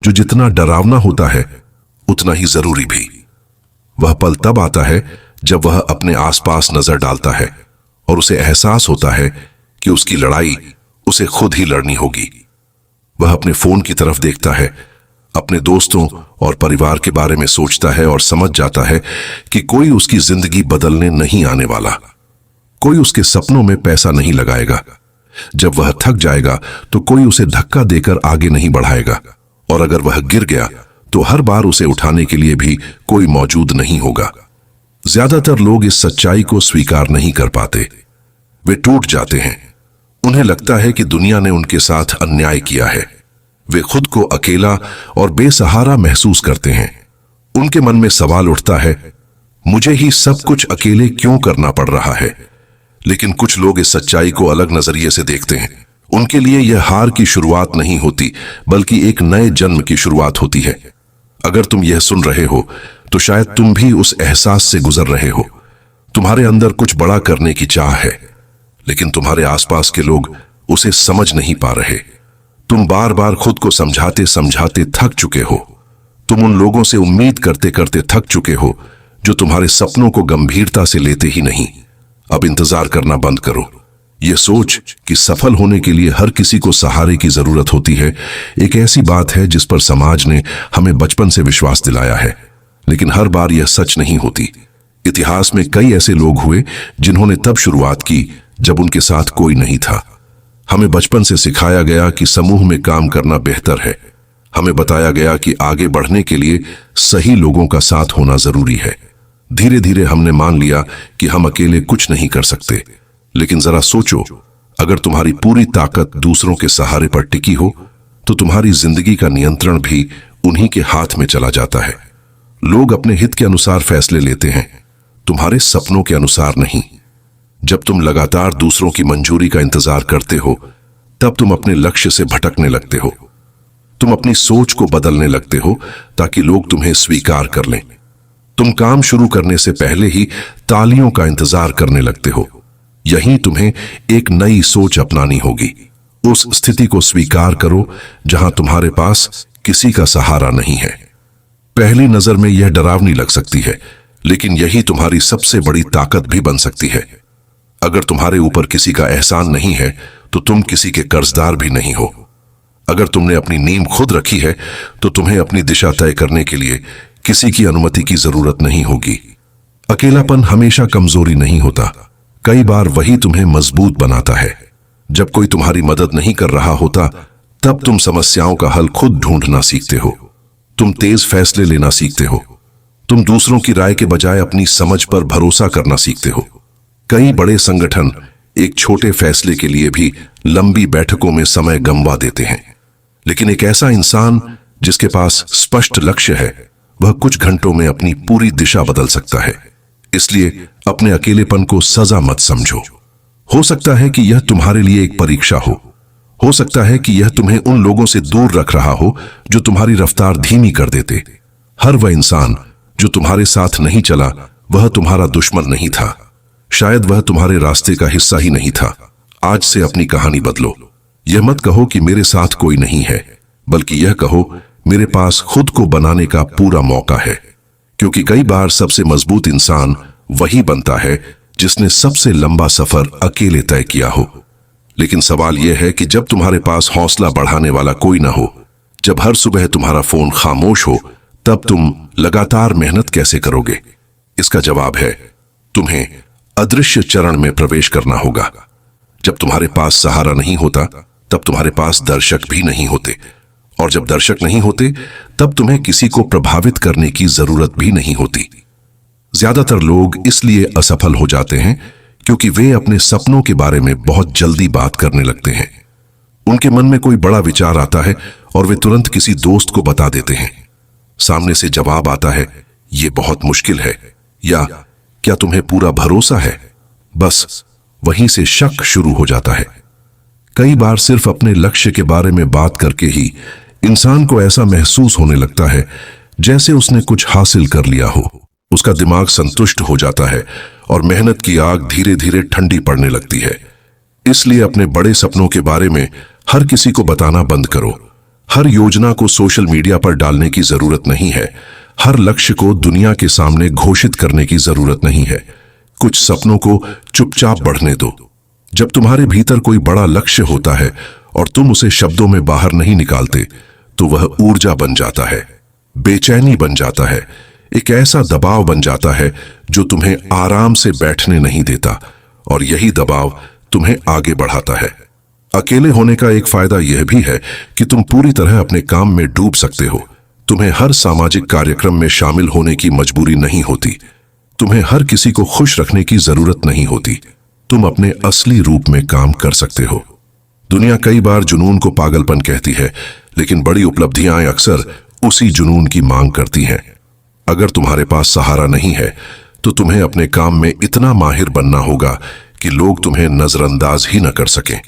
जो जितना डरावना होता है उतना ही जरूरी भी। वह पल तब आता है जब वह अपने आसपास नजर डालता है और उसे एहसास होता है कि उसकी लड़ाई उसे खुद ही लड़नी होगी। वह अपने फोन की तरफ देखता है, अपने दोस्तों और परिवार के बारे में सोचता है और समझ जाता है कि कोई उसकी जिंदगी बदलने नहीं आने वाला। कोई उसके सपनों में पैसा नहीं लगाएगा। जब वह थक जाएगा तो कोई उसे धक्का देकर आगे नहीं बढ़ाएगा, और अगर वह गिर गया तो हर बार उसे उठाने के लिए भी कोई मौजूद नहीं होगा। ज्यादातर लोग इस सच्चाई को स्वीकार नहीं कर पाते। वे टूट जाते हैं। उन्हें लगता है कि दुनिया ने उनके साथ अन्याय किया है। वे खुद को अकेला और बेसहारा महसूस करते हैं। उनके मन में सवाल उठता है, मुझे ही सब कुछ अकेले क्यों करना पड़ रहा है? लेकिन कुछ लोग इस सच्चाई को अलग नजरिए से देखते हैं। उनके लिए यह हार की शुरुआत नहीं होती, बल्कि एक नए जन्म की शुरुआत होती है। अगर तुम यह सुन रहे हो तो शायद तुम भी उस एहसास से गुजर रहे हो। तुम्हारे अंदर कुछ बड़ा करने की चाह है, लेकिन तुम्हारे आसपास के लोग उसे समझ नहीं पा रहे। तुम बार बार खुद को समझाते समझाते थक चुके हो। तुम उन लोगों से उम्मीद करते करते थक चुके हो जो तुम्हारे सपनों को गंभीरता से लेते ही नहीं। अब इंतजार करना बंद करो। यह सोच कि सफल होने के लिए हर किसी को सहारे की जरूरत होती है, एक ऐसी बात है जिस पर समाज ने हमें बचपन से विश्वास दिलाया है, लेकिन हर बार यह सच नहीं होती। इतिहास में कई ऐसे लोग हुए जिन्होंने तब शुरुआत की जब उनके साथ कोई नहीं था। हमें बचपन से सिखाया गया कि समूह में काम करना बेहतर है। हमें बताया गया कि आगे बढ़ने के लिए सही लोगों का साथ होना जरूरी है। धीरे धीरे हमने मान लिया कि हम अकेले कुछ नहीं कर सकते। लेकिन जरा सोचो, अगर तुम्हारी पूरी ताकत दूसरों के सहारे पर टिकी हो तो तुम्हारी जिंदगी का नियंत्रण भी उन्हीं के हाथ में चला जाता है। लोग अपने हित के अनुसार फैसले लेते हैं, तुम्हारे सपनों के अनुसार नहीं। जब तुम लगातार दूसरों की मंजूरी का इंतजार करते हो, तब तुम अपने लक्ष्य से भटकने लगते हो। तुम अपनी सोच को बदलने लगते हो ताकि लोग तुम्हें स्वीकार कर लें। तुम काम शुरू करने से पहले ही तालियों का इंतजार करने लगते हो। यहीं तुम्हें एक नई सोच अपनानी होगी। उस स्थिति को स्वीकार करो जहां तुम्हारे पास किसी का सहारा नहीं है। पहली नजर में यह डरावनी लग सकती है, लेकिन यही तुम्हारी सबसे बड़ी ताकत भी बन सकती है। अगर तुम्हारे ऊपर किसी का एहसान नहीं है तो तुम किसी के कर्जदार भी नहीं हो। अगर तुमने अपनी नींव खुद रखी है तो तुम्हें अपनी दिशा तय करने के लिए किसी की अनुमति की जरूरत नहीं होगी। अकेलापन हमेशा कमजोरी नहीं होता, कई बार वही तुम्हें मजबूत बनाता है। जब कोई तुम्हारी मदद नहीं कर रहा होता, तब तुम समस्याओं का हल खुद ढूंढना सीखते हो। तुम तेज फैसले लेना सीखते हो। तुम दूसरों की राय के बजाय अपनी समझ पर भरोसा करना सीखते हो। कई बड़े संगठन एक छोटे फैसले के लिए भी लंबी बैठकों में समय गंवा देते हैं, लेकिन एक ऐसा इंसान जिसके पास स्पष्ट लक्ष्य है, वह कुछ घंटों में अपनी पूरी दिशा बदल सकता है। इसलिए अपने अकेलेपन को सजा मत समझो। हो सकता है कि यह तुम्हारे लिए एक परीक्षा हो सकता है कि यह तुम्हें उन लोगों से दूर रख रहा हो जो तुम्हारी रफ्तार धीमी कर देते। हर वह इंसान जो तुम्हारे साथ नहीं चला, वह तुम्हारा दुश्मन नहीं था। शायद वह तुम्हारे रास्ते का हिस्सा ही नहीं था। आज से अपनी कहानी बदलो। यह मत कहो कि मेरे साथ कोई नहीं है, बल्कि यह कहो मेरे पास खुद को बनाने का पूरा मौका है। क्योंकि कई बार सबसे मजबूत इंसान वही बनता है जिसने सबसे लंबा सफर अकेले तय किया हो। लेकिन सवाल यह है कि जब तुम्हारे पास हौसला बढ़ाने वाला कोई ना हो, जब हर सुबह तुम्हारा फोन खामोश हो, तब तुम लगातार मेहनत कैसे करोगे? इसका जवाब है, तुम्हें अदृश्य चरण में प्रवेश करना होगा। जब तुम्हारे पास सहारा नहीं होता, तब तुम्हारे पास दर्शक भी नहीं होते, और जब दर्शक नहीं होते, तब तुम्हें किसी को प्रभावित करने की जरूरत भी नहीं होती। ज्यादातर लोग इसलिए असफल हो जाते हैं क्योंकि वे अपने सपनों के बारे में बहुत जल्दी बात करने लगते हैं। उनके मन में कोई बड़ा विचार आता है और वे तुरंत किसी दोस्त को बता देते हैं। सामने से जवाब आता है, ये बहुत मुश्किल है, या क्या तुम्हें पूरा भरोसा है? बस वहीं से शक शुरू हो जाता है। कई बार सिर्फ अपने लक्ष्य के बारे में बात करके ही इंसान को ऐसा महसूस होने लगता है जैसे उसने कुछ हासिल कर लिया हो। उसका दिमाग संतुष्ट हो जाता है और मेहनत की आग धीरे धीरे ठंडी पड़ने लगती है। इसलिए अपने बड़े सपनों के बारे में हर किसी को बताना बंद करो। हर योजना को सोशल मीडिया पर डालने की जरूरत नहीं है। हर लक्ष्य को दुनिया के सामने घोषित करने की जरूरत नहीं है। कुछ सपनों को चुपचाप बढ़ने दो। जब तुम्हारे भीतर कोई बड़ा लक्ष्य होता है और तुम उसे शब्दों में बाहर नहीं निकालते, तो वह ऊर्जा बन जाता है, बेचैनी बन जाता है, एक ऐसा दबाव बन जाता है जो तुम्हें आराम से बैठने नहीं देता, और यही दबाव तुम्हें आगे बढ़ाता है। अकेले होने का एक फायदा यह भी है कि तुम पूरी तरह अपने काम में डूब सकते हो। तुम्हें हर सामाजिक कार्यक्रम में शामिल होने की मजबूरी नहीं होती। तुम्हें हर किसी को खुश रखने की जरूरत नहीं होती। तुम अपने असली रूप में काम कर सकते हो। दुनिया कई बार जुनून को पागलपन कहती है, लेकिन बड़ी उपलब्धियां अक्सर उसी जुनून की मांग करती हैं। अगर तुम्हारे पास सहारा नहीं है, तो तुम्हें अपने काम में इतना माहिर बनना होगा कि लोग तुम्हें नजरअंदाज ही न कर सकें।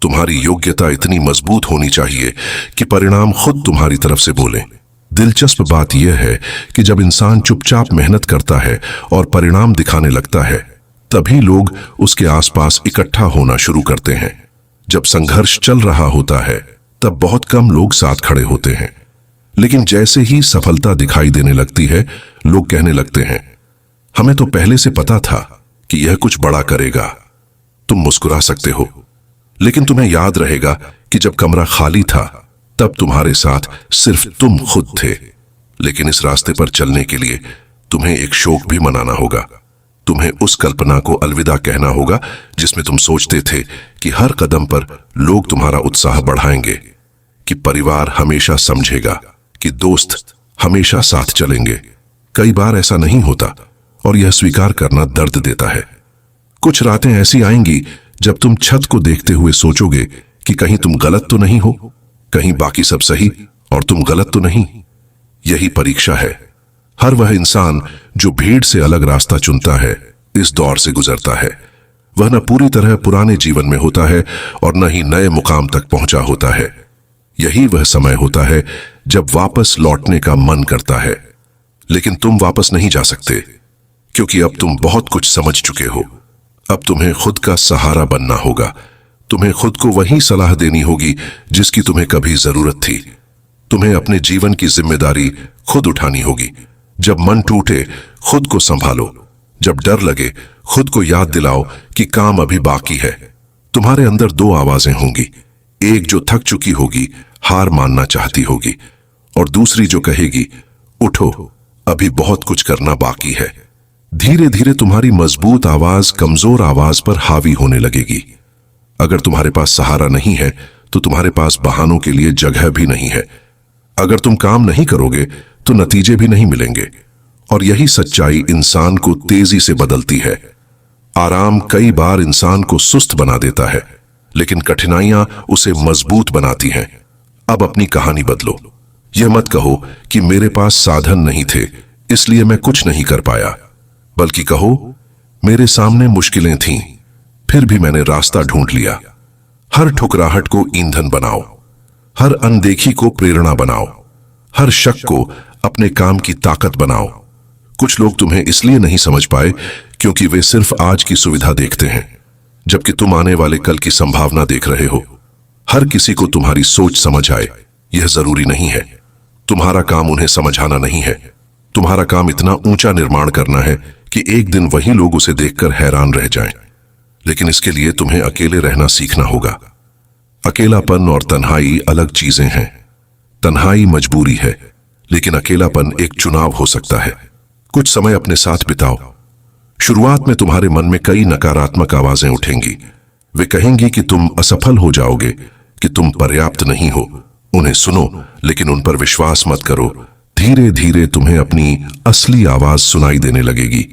तुम्हारी योग्यता इतनी मजबूत होनी चाहिए कि परिणाम खुद तुम्हारी तरफ से बोलें। दिलचस्प बात यह है कि जब इंसान चुपचाप मेहनत करता है और परिणाम दिखाने लगता है, तभी लोग उसके आसपास इकट्ठा होना शुरू करते हैं। जब संघर्ष चल रहा होता है, तब बहुत कम लोग साथ खड़े होते हैं। लेकिन जैसे ही सफलता दिखाई देने लगती है, लोग कहने लगते हैं, हमें तो पहले से पता था कि यह कुछ बड़ा करेगा। तुम मुस्कुरा सकते हो, लेकिन तुम्हें याद रहेगा कि जब कमरा खाली था, तब तुम्हारे साथ सिर्फ तुम खुद थे। लेकिन इस रास्ते पर चलने के लिए तुम्हें एक शोक भी मनाना होगा। तुम्हें उस कल्पना को अलविदा कहना होगा जिसमें तुम सोचते थे कि हर कदम पर लोग तुम्हारा उत्साह बढ़ाएंगे, कि परिवार हमेशा समझेगा, कि दोस्त हमेशा साथ चलेंगे। कई बार ऐसा नहीं होता, और यह स्वीकार करना दर्द देता है। कुछ रातें ऐसी आएंगी जब तुम छत को देखते हुए सोचोगे कि कहीं तुम गलत तो नहीं हो, कहीं बाकी सब सही और तुम गलत तो नहीं। यही परीक्षा है। हर वह इंसान जो भीड़ से अलग रास्ता चुनता है, इस दौर से गुजरता है। वह न पूरी तरह पुराने जीवन में होता है और न ही नए मुकाम तक पहुंचा होता है। यही वह समय होता है जब वापस लौटने का मन करता है। लेकिन तुम वापस नहीं जा सकते, क्योंकि अब तुम बहुत कुछ समझ चुके हो। अब तुम्हें खुद का सहारा बनना होगा। तुम्हें खुद को वही सलाह देनी होगी जिसकी तुम्हें कभी जरूरत थी। तुम्हें अपने जीवन की जिम्मेदारी खुद उठानी होगी। जब मन टूटे, खुद को संभालो। जब डर लगे, खुद को याद दिलाओ कि काम अभी बाकी है। तुम्हारे अंदर दो आवाजें होंगी, एक जो थक चुकी होगी, हार मानना चाहती होगी, और दूसरी जो कहेगी, उठो, अभी बहुत कुछ करना बाकी है। धीरे धीरे तुम्हारी मजबूत आवाज कमजोर आवाज पर हावी होने लगेगी। अगर तुम्हारे पास सहारा नहीं है, तो तुम्हारे पास बहानों के लिए जगह भी नहीं है। अगर तुम काम नहीं करोगे, तो नतीजे भी नहीं मिलेंगे। और यही सच्चाई इंसान को तेजी से बदलती है। आराम कई बार इंसान को सुस्त बना देता है, लेकिन कठिनाइयां उसे मजबूत बनाती हैं। अब अपनी कहानी बदलो। यह मत कहो कि मेरे पास साधन नहीं थे, इसलिए मैं कुछ नहीं कर पाया, बल्कि कहो, मेरे सामने मुश्किलें थीं, फिर भी मैंने रास्ता ढूंढ लिया। हर ठुकराहट को ईंधन बनाओ, हर अनदेखी को प्रेरणा बनाओ, हर शक को अपने काम की ताकत बनाओ। कुछ लोग तुम्हें इसलिए नहीं समझ पाए क्योंकि वे सिर्फ आज की सुविधा देखते हैं, जबकि तुम आने वाले कल की संभावना देख रहे हो। हर किसी को तुम्हारी सोच समझ आए, यह जरूरी नहीं है। तुम्हारा काम उन्हें समझाना नहीं है। तुम्हारा काम इतना ऊंचा निर्माण करना है कि एक दिन वही लोग उसे देखकर हैरान रह जाएं। लेकिन इसके लिए तुम्हें अकेले रहना सीखना होगा। अकेलापन और तन्हाई अलग चीजें हैं। तन्हाई मजबूरी है, लेकिन अकेलापन एक चुनाव हो सकता है। कुछ समय अपने साथ बिताओ। शुरुआत में तुम्हारे मन में कई नकारात्मक आवाजें उठेंगी। वे कहेंगी कि तुम असफल हो जाओगे, कि तुम पर्याप्त नहीं हो। उन्हें सुनो, लेकिन उन पर विश्वास मत करो। धीरे धीरे तुम्हें अपनी असली आवाज सुनाई देने लगेगी।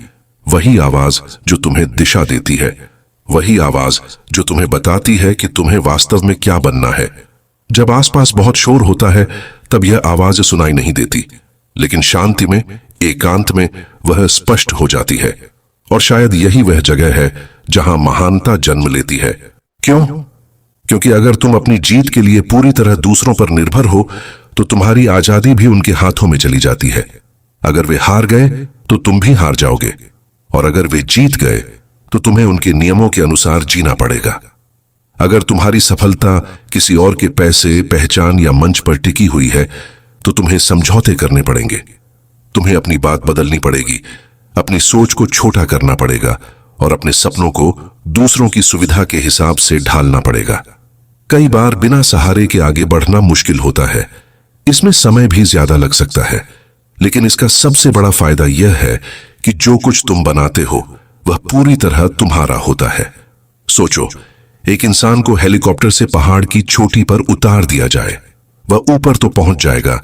वही आवाज जो तुम्हें दिशा देती है, वही आवाज जो तुम्हें बताती है कि तुम्हें वास्तव में क्या बनना है। जब आसपास बहुत शोर होता है, तब यह आवाज सुनाई नहीं देती, लेकिन शांति में, एकांत में वह स्पष्ट हो जाती है। और शायद यही वह जगह है जहां महानता जन्म लेती है। क्यों? क्योंकि अगर तुम अपनी जीत के लिए पूरी तरह दूसरों पर निर्भर हो, तो तुम्हारी आजादी भी उनके हाथों में चली जाती है। अगर वे हार गए, तो तुम भी हार जाओगे, और अगर वे जीत गए, तो तुम्हें उनके नियमों के अनुसार जीना पड़ेगा। अगर तुम्हारी सफलता किसी और के पैसे, पहचान या मंच पर टिकी हुई है तो तुम्हें समझौते करने पड़ेंगे। तुम्हें अपनी बात बदलनी पड़ेगी, अपनी सोच को छोटा करना पड़ेगा और अपने सपनों को दूसरों की सुविधा के हिसाब से ढालना पड़ेगा। कई बार बिना सहारे के आगे बढ़ना मुश्किल होता है, इसमें समय भी ज्यादा लग सकता है, लेकिन इसका सबसे बड़ा फायदा यह है कि जो कुछ तुम बनाते हो वह पूरी तरह तुम्हारा होता है। सोचो, एक इंसान को हेलीकॉप्टर से पहाड़ की चोटी पर उतार दिया जाए, वह ऊपर तो पहुंच जाएगा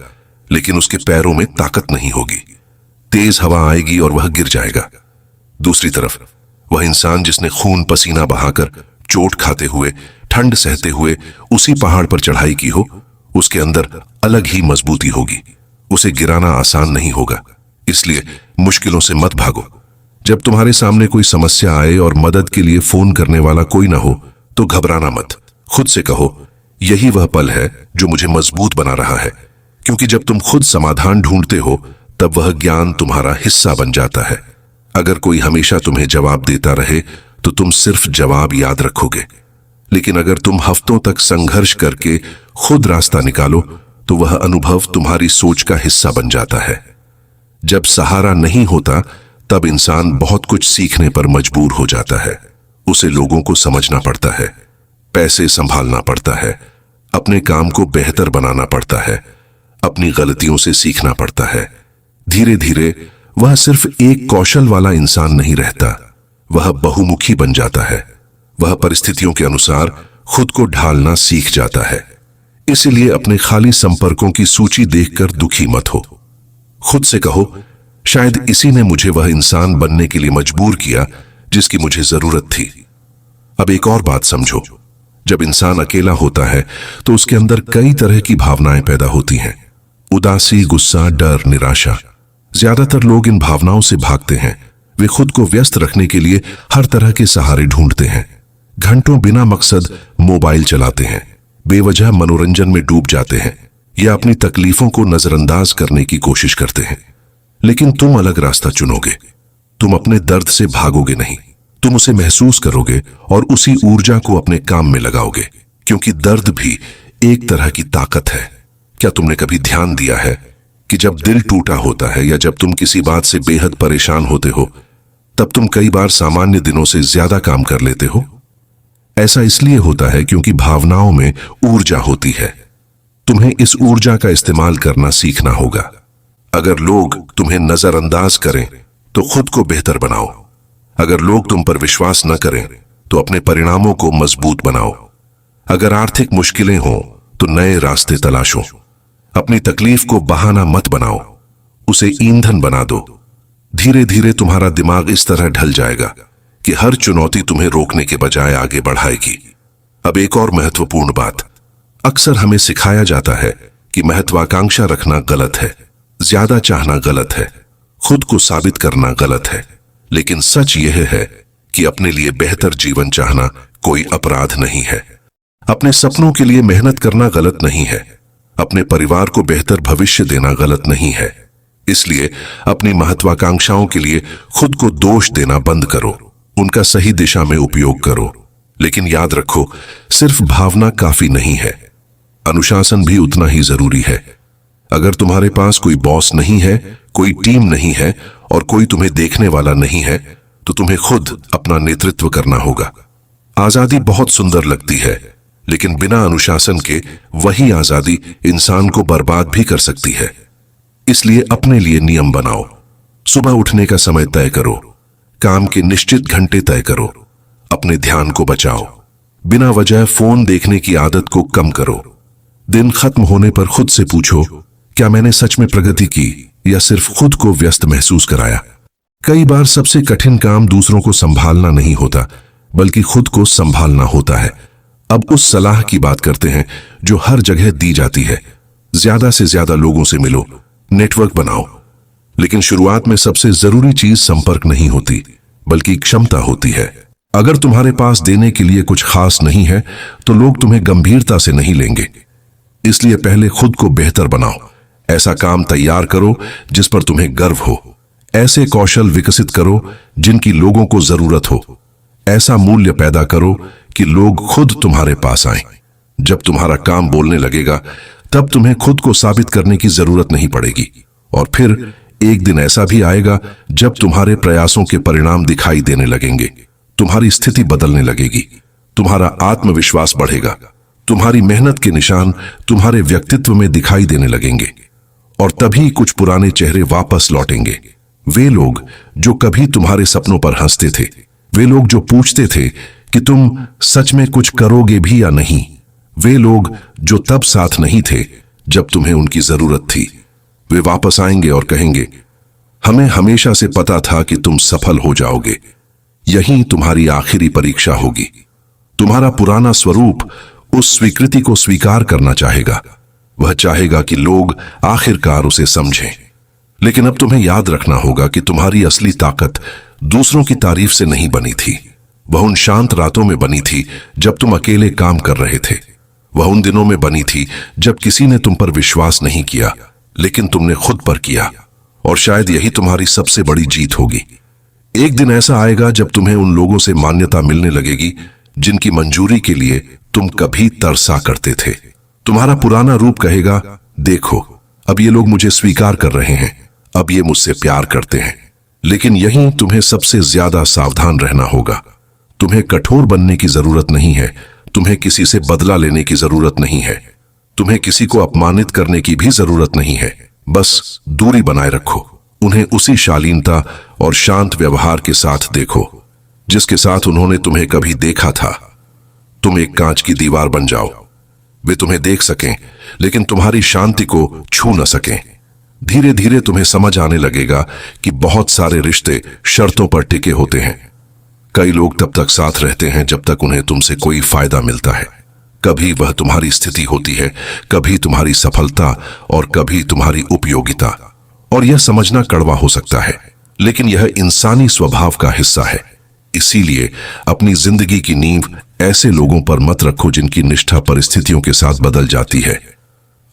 लेकिन उसके पैरों में ताकत नहीं होगी। तेज हवा आएगी और वह गिर जाएगा। दूसरी तरफ वह इंसान जिसने खून पसीना बहाकर, चोट खाते हुए, ठंड सहते हुए उसी पहाड़ पर चढ़ाई की हो, उसके अंदर अलग ही मजबूती होगी। उसे गिराना आसान नहीं होगा। इसलिए मुश्किलों से मत भागो। जब तुम्हारे सामने कोई समस्या आए और मदद के लिए फोन करने वाला कोई ना हो तो घबराना मत। खुद से कहो, यही वह पल है जो मुझे मजबूत बना रहा है। क्योंकि जब तुम खुद समाधान ढूंढते हो तब वह ज्ञान तुम्हारा हिस्सा बन जाता है। अगर कोई हमेशा तुम्हें जवाब देता रहे तो तुम सिर्फ जवाब याद रखोगे, लेकिन अगर तुम हफ्तों तक संघर्ष करके खुद रास्ता निकालो तो वह अनुभव तुम्हारी सोच का हिस्सा बन जाता है। जब सहारा नहीं होता तब इंसान बहुत कुछ सीखने पर मजबूर हो जाता है। उसे लोगों को समझना पड़ता है, पैसे संभालना पड़ता है, अपने काम को बेहतर बनाना पड़ता है, अपनी गलतियों से सीखना पड़ता है। धीरे धीरे वह सिर्फ एक कौशल वाला इंसान नहीं रहता, वह बहुमुखी बन जाता है। वह परिस्थितियों के अनुसार खुद को ढालना सीख जाता है। इसलिए अपने खाली संपर्कों की सूची देखकर दुखी मत हो। खुद से कहो, शायद इसी ने मुझे वह इंसान बनने के लिए मजबूर किया जिसकी मुझे जरूरत थी। अब एक और बात समझो, जब इंसान अकेला होता है तो उसके अंदर कई तरह की भावनाएं पैदा होती हैं। उदासी, गुस्सा, डर, निराशा। ज्यादातर लोग इन भावनाओं से भागते हैं। वे खुद को व्यस्त रखने के लिए हर तरह के सहारे ढूंढते हैं। घंटों बिना मकसद मोबाइल चलाते हैं, बेवजह मनोरंजन में डूब जाते हैं या अपनी तकलीफों को नजरअंदाज करने की कोशिश करते हैं। लेकिन तुम अलग रास्ता चुनोगे। तुम अपने दर्द से भागोगे नहीं, तुम उसे महसूस करोगे और उसी ऊर्जा को अपने काम में लगाओगे, क्योंकि दर्द भी एक तरह की ताकत है। क्या तुमने कभी ध्यान दिया है कि जब दिल टूटा होता है या जब तुम किसी बात से बेहद परेशान होते हो तब तुम कई बार सामान्य दिनों से ज्यादा काम कर लेते हो? ऐसा इसलिए होता है क्योंकि भावनाओं में ऊर्जा होती है। तुम्हें इस ऊर्जा का इस्तेमाल करना सीखना होगा। अगर लोग तुम्हें नजरअंदाज करें तो खुद को बेहतर बनाओ। अगर लोग तुम पर विश्वास न करें तो अपने परिणामों को मजबूत बनाओ। अगर आर्थिक मुश्किलें हों तो नए रास्ते तलाशो। अपनी तकलीफ को बहाना मत बनाओ, उसे ईंधन बना दो। धीरे धीरे तुम्हारा दिमाग इस तरह ढल जाएगा कि हर चुनौती तुम्हें रोकने के बजाय आगे बढ़ाएगी। अब एक और महत्वपूर्ण बात, अक्सर हमें सिखाया जाता है कि महत्वाकांक्षा रखना गलत है, ज्यादा चाहना गलत है, खुद को साबित करना गलत है। लेकिन सच यह है कि अपने लिए बेहतर जीवन चाहना कोई अपराध नहीं है। अपने सपनों के लिए मेहनत करना गलत नहीं है। अपने परिवार को बेहतर भविष्य देना गलत नहीं है। इसलिए अपनी महत्वाकांक्षाओं के लिए खुद को दोष देना बंद करो, उनका सही दिशा में उपयोग करो। लेकिन याद रखो, सिर्फ भावना काफी नहीं है, अनुशासन भी उतना ही जरूरी है। अगर तुम्हारे पास कोई बॉस नहीं है, कोई टीम नहीं है और कोई तुम्हें देखने वाला नहीं है तो तुम्हें खुद अपना नेतृत्व करना होगा। आजादी बहुत सुंदर लगती है, लेकिन बिना अनुशासन के वही आजादी इंसान को बर्बाद भी कर सकती है। इसलिए अपने लिए नियम बनाओ। सुबह उठने का समय तय करो, काम के निश्चित घंटे तय करो, अपने ध्यान को बचाओ, बिना वजह फोन देखने की आदत को कम करो। दिन खत्म होने पर खुद से पूछो, क्या मैंने सच में प्रगति की या सिर्फ खुद को व्यस्त महसूस कराया? कई बार सबसे कठिन काम दूसरों को संभालना नहीं होता, बल्कि खुद को संभालना होता है। अब उस सलाह की बात करते हैं जो हर जगह दी जाती है। ज्यादा से ज्यादा लोगों से मिलो, नेटवर्क बनाओ। लेकिन शुरुआत में सबसे जरूरी चीज संपर्क नहीं होती, बल्कि क्षमता होती है। अगर तुम्हारे पास देने के लिए कुछ खास नहीं है तो लोग तुम्हें गंभीरता से नहीं लेंगे। इसलिए पहले खुद को बेहतर बनाओ। ऐसा काम तैयार करो जिस पर तुम्हें गर्व हो। ऐसे कौशल विकसित करो जिनकी लोगों को जरूरत हो। ऐसा मूल्य पैदा करो कि लोग खुद तुम्हारे पास आएं। जब तुम्हारा काम बोलने लगेगा तब तुम्हें खुद को साबित करने की जरूरत नहीं पड़ेगी। और फिर एक दिन ऐसा भी आएगा जब तुम्हारे प्रयासों के परिणाम दिखाई देने लगेंगे, तुम्हारी स्थिति बदलने लगेगी, तुम्हारा आत्मविश्वास बढ़ेगा, तुम्हारी मेहनत के निशान तुम्हारे व्यक्तित्व में दिखाई देने लगेंगे। और तभी कुछ पुराने चेहरे वापस लौटेंगे। वे लोग जो कभी तुम्हारे सपनों पर हंसते थे, वे लोग जो पूछते थे कि तुम सच में कुछ करोगे भी या नहीं, वे लोग जो तब साथ नहीं थे जब तुम्हें उनकी जरूरत थी, वे वापस आएंगे और कहेंगे, हमें हमेशा से पता था कि तुम सफल हो जाओगे। यही तुम्हारी आखिरी परीक्षा होगी। तुम्हारा पुराना स्वरूप उस स्वीकृति को स्वीकार करना चाहेगा। वह चाहेगा कि लोग आखिरकार उसे समझें। लेकिन अब तुम्हें याद रखना होगा कि तुम्हारी असली ताकत दूसरों की तारीफ से नहीं बनी थी। वह उन शांत रातों में बनी थी जब तुम अकेले काम कर रहे थे। वह उन दिनों में बनी थी जब किसी ने तुम पर विश्वास नहीं किया, लेकिन तुमने खुद पर किया। और शायद यही तुम्हारी सबसे बड़ी जीत होगी। एक दिन ऐसा आएगा जब तुम्हें उन लोगों से मान्यता मिलने लगेगी जिनकी मंजूरी के लिए तुम कभी तरसा करते थे। तुम्हारा पुराना रूप कहेगा, देखो अब ये लोग मुझे स्वीकार कर रहे हैं, अब ये मुझसे प्यार करते हैं। लेकिन यहीं तुम्हें सबसे ज्यादा सावधान रहना होगा। तुम्हें कठोर बनने की जरूरत नहीं है, तुम्हें किसी से बदला लेने की जरूरत नहीं है, तुम्हें किसी को अपमानित करने की भी जरूरत नहीं है। बस दूरी बनाए रखो। उन्हें उसी शालीनता और शांत व्यवहार के साथ देखो जिसके साथ उन्होंने तुम्हें कभी देखा था। तुम एक कांच की दीवार बन जाओ। वे तुम्हें देख सकें लेकिन तुम्हारी शांति को छू न सकें। धीरे धीरे तुम्हें समझ आने लगेगा कि बहुत सारे रिश्ते शर्तों पर टिके होते हैं। कई लोग तब तक साथ रहते हैं जब तक उन्हें तुमसे कोई फायदा मिलता है। कभी वह तुम्हारी स्थिति होती है, कभी तुम्हारी सफलता और कभी तुम्हारी उपयोगिता। और यह समझना कड़वा हो सकता है, लेकिन यह इंसानी स्वभाव का हिस्सा है। इसीलिए अपनी जिंदगी की नींव ऐसे लोगों पर मत रखो जिनकी निष्ठा परिस्थितियों के साथ बदल जाती है।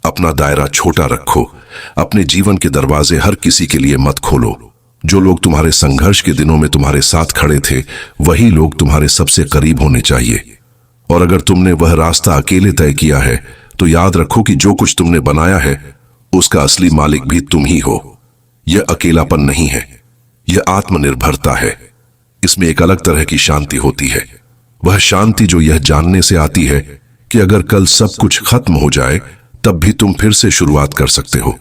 अपना दायरा छोटा रखो। अपने जीवन के दरवाजे हर किसी के लिए मत खोलो। जो लोग तुम्हारे संघर्ष के दिनों में तुम्हारे साथ खड़े थे, वही लोग तुम्हारे सबसे करीब होने चाहिए। और अगर तुमने वह रास्ता अकेले तय किया है तो याद रखो कि जो कुछ तुमने बनाया है उसका असली मालिक भी तुम ही हो। यह अकेलापन नहीं है, यह आत्मनिर्भरता है। इसमें एक अलग तरह की शांति होती है। वह शांति जो यह जानने से आती है कि अगर कल सब कुछ खत्म हो जाए तब भी तुम फिर से शुरुआत कर सकते हो,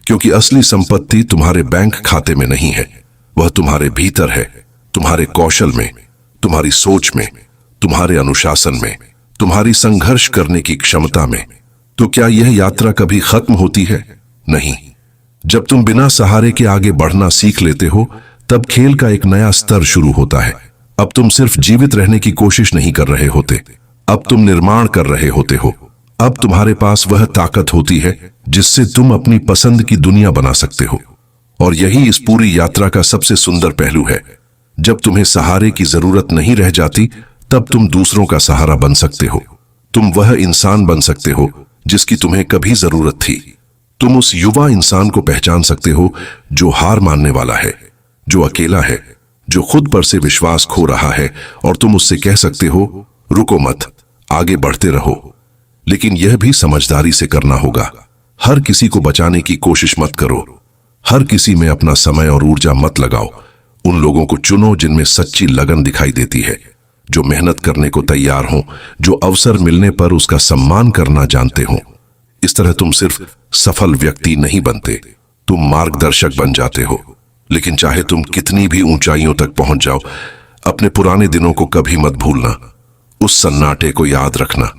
क्योंकि असली संपत्ति तुम्हारे बैंक खाते में नहीं है, वह तुम्हारे भीतर है, तुम्हारे कौशल में, तुम्हारी सोच में, तुम्हारे अनुशासन में, तुम्हारी संघर्ष करने की क्षमता में। तो क्या यह यात्रा कभी खत्म होती है? नहीं। जब तुम बिना सहारे के आगे बढ़ना सीख लेते हो तब खेल का एक नया स्तर शुरू होता है। अब तुम सिर्फ जीवित रहने की कोशिश नहीं कर रहे होते, अब तुम निर्माण कर रहे होते हो। अब तुम्हारे पास वह ताकत होती है जिससे तुम अपनी पसंद की दुनिया बना सकते हो। और यही इस पूरी यात्रा का सबसे सुंदर पहलू है। जब तुम्हें सहारे की जरूरत नहीं रह जाती तब तुम दूसरों का सहारा बन सकते हो। तुम वह इंसान बन सकते हो जिसकी तुम्हें कभी जरूरत थी। तुम उस युवा इंसान को पहचान सकते हो जो हार मानने वाला है, जो अकेला है, जो खुद पर से विश्वास खो रहा है। और तुम उससे कह सकते हो, रुको मत, आगे बढ़ते रहो। लेकिन यह भी समझदारी से करना होगा। हर किसी को बचाने की कोशिश मत करो। हर किसी में अपना समय और ऊर्जा मत लगाओ। उन लोगों को चुनो जिनमें सच्ची लगन दिखाई देती है, जो मेहनत करने को तैयार हो, जो अवसर मिलने पर उसका सम्मान करना जानते हो। इस तरह तुम सिर्फ सफल व्यक्ति नहीं बनते, तुम मार्गदर्शक बन जाते हो। लेकिन चाहे तुम कितनी भी ऊंचाइयों तक पहुंच जाओ, अपने पुराने दिनों को कभी मत भूलना। उस सन्नाटे को याद रखना,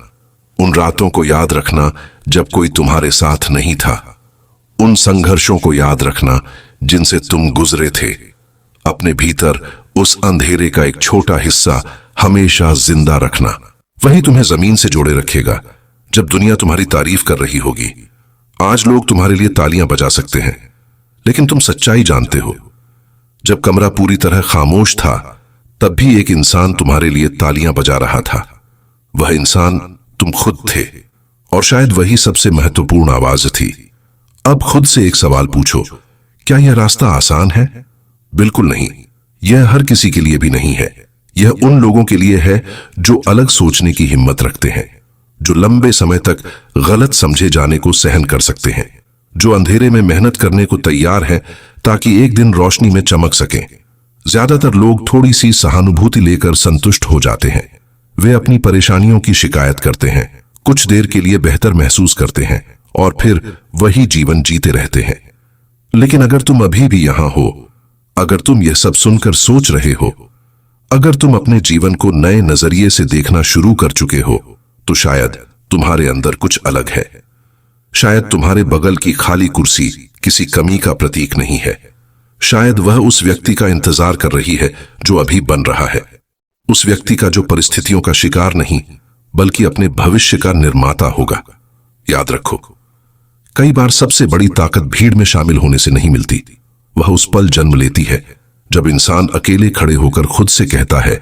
उन रातों को याद रखना जब कोई तुम्हारे साथ नहीं था, उन संघर्षों को याद रखना जिनसे तुम गुजरे थे। अपने भीतर उस अंधेरे का एक छोटा हिस्सा हमेशा जिंदा रखना। वही तुम्हें जमीन से जोड़े रखेगा जब दुनिया तुम्हारी तारीफ कर रही होगी। आज लोग तुम्हारे लिए तालियां बजा सकते हैं, लेकिन तुम सच्चाई जानते हो। जब कमरा पूरी तरह खामोश था तब भी एक इंसान तुम्हारे लिए तालियां बजा रहा था। वह इंसान तुम खुद थे, और शायद वही सबसे महत्वपूर्ण आवाज थी। अब खुद से एक सवाल पूछो, क्या यह रास्ता आसान है? बिल्कुल नहीं। यह हर किसी के लिए भी नहीं है। यह उन लोगों के लिए है जो अलग सोचने की हिम्मत रखते हैं, जो लंबे समय तक गलत समझे जाने को सहन कर सकते हैं, जो अंधेरे में मेहनत करने को तैयार हैं ताकि एक दिन रोशनी में चमक सकें। ज्यादातर लोग थोड़ी सी सहानुभूति लेकर संतुष्ट हो जाते हैं। वे अपनी परेशानियों की शिकायत करते हैं, कुछ देर के लिए बेहतर महसूस करते हैं और फिर वही जीवन जीते रहते हैं। लेकिन अगर तुम अभी भी यहां हो, अगर तुम यह सब सुनकर सोच रहे हो, अगर तुम अपने जीवन को नए नजरिए से देखना शुरू कर चुके हो, तो शायद तुम्हारे अंदर कुछ अलग है। शायद तुम्हारे बगल की खाली कुर्सी किसी कमी का प्रतीक नहीं है। शायद वह उस व्यक्ति का इंतजार कर रही है जो अभी बन रहा है, उस व्यक्ति का जो परिस्थितियों का शिकार नहीं बल्कि अपने भविष्य का निर्माता होगा। याद रखो, कई बार सबसे बड़ी ताकत भीड़ में शामिल होने से नहीं मिलती। वह उस पल जन्म लेती है जब इंसान अकेले खड़े होकर खुद से कहता है,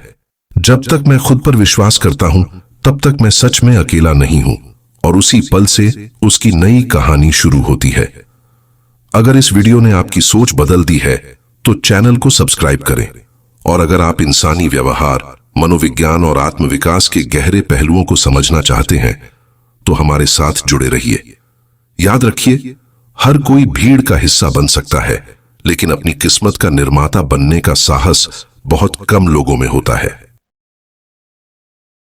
जब तक मैं खुद पर विश्वास करता हूं तब तक मैं सच में अकेला नहीं हूं। और उसी पल से उसकी नई कहानी शुरू होती है। अगर इस वीडियो ने आपकी सोच बदल दी है तो चैनल को सब्सक्राइब करें, और अगर आप इंसानी व्यवहार, मनोविज्ञान और आत्मविकास के गहरे पहलुओं को समझना चाहते हैं तो हमारे साथ जुड़े रहिए। याद रखिए, हर कोई भीड़ का हिस्सा बन सकता है, लेकिन अपनी किस्मत का निर्माता बनने का साहस बहुत कम लोगों में होता है।